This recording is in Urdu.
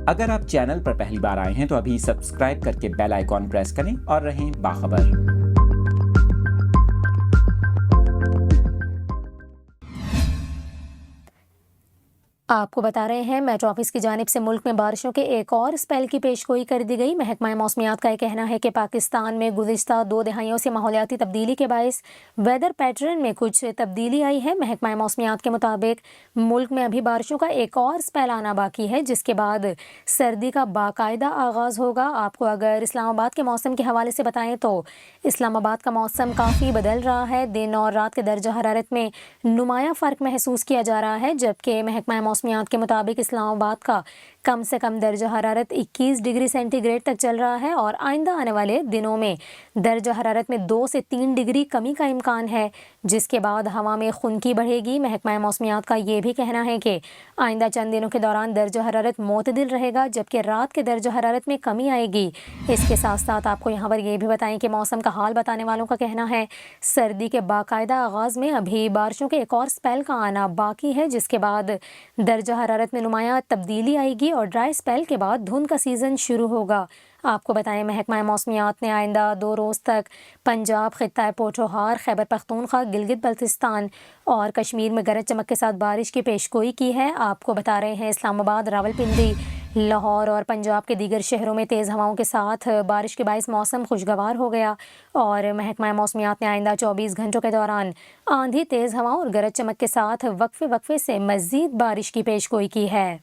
اگر آپ چینل پر پہلی بار آئے ہیں تو ابھی سبسکرائب کر کے بیل آئیکن پریس کریں اور رہیں باخبر۔ آپ کو بتا رہے ہیں میٹرو آفس کی جانب سے ملک میں بارشوں کے ایک اور اسپیل کی پیش گوئی کر دی گئی۔ محکمہ موسمیات کا یہ کہنا ہے کہ پاکستان میں گزشتہ 2 دہائیوں سے ماحولیاتی تبدیلی کے باعث ویدر پیٹرن میں کچھ تبدیلی آئی ہے۔ محکمہ موسمیات کے مطابق ملک میں ابھی بارشوں کا ایک اور اسپیل آنا باقی ہے، جس کے بعد سردی کا باقاعدہ آغاز ہوگا۔ آپ کو اگر اسلام آباد کے موسم کے حوالے سے بتائیں تو اسلام آباد کا موسم کافی بدل رہا ہے۔ دن اور رات کے درجہ حرارت میں نمایاں فرق محسوس کیا جا رہا ہے، جبکہ محکمہ موسمیات کے مطابق اسلام آباد کا کم سے کم درجہ حرارت 21 ڈگری سینٹی گریڈ تک چل رہا ہے اور آئندہ آنے والے دنوں میں درجہ حرارت میں 2 سے 3 ڈگری کمی کا امکان ہے، جس کے بعد ہوا میں خنکی بڑھے گی۔ محکمہ موسمیات کا یہ بھی کہنا ہے کہ آئندہ چند دنوں کے دوران درجہ حرارت معتدل رہے گا، جبکہ رات کے درجہ حرارت میں کمی آئے گی۔ اس کے ساتھ ساتھ آپ کو یہاں پر یہ بھی بتائیں کہ موسم کا حال بتانے والوں کا کہنا ہے سردی کے باقاعدہ آغاز میں ابھی بارشوں کے ایک اور اسپیل کا آنا باقی ہے، جس کے بعد درجہ حرارت میں نمایاں تبدیلی آئے گی اور ڈرائی اسپیل کے بعد دھند کا سیزن شروع ہوگا۔ آپ کو بتائیں محکمہ موسمیات نے آئندہ 2 روز تک پنجاب، خطہ پوٹھوہار، خیبر پختونخوا، گلگت بلتستان اور کشمیر میں گرج چمک کے ساتھ بارش کی پیشگوئی کی ہے۔ آپ کو بتا رہے ہیں اسلام آباد، راولپنڈی، لاہور اور پنجاب کے دیگر شہروں میں تیز ہواؤں کے ساتھ بارش کے باعث موسم خوشگوار ہو گیا اور محکمہ موسمیات نے آئندہ 24 گھنٹوں کے دوران آندھی، تیز ہواؤں اور گرج چمک کے ساتھ وقفے وقفے سے مزید بارش کی پیشگوئی کی ہے۔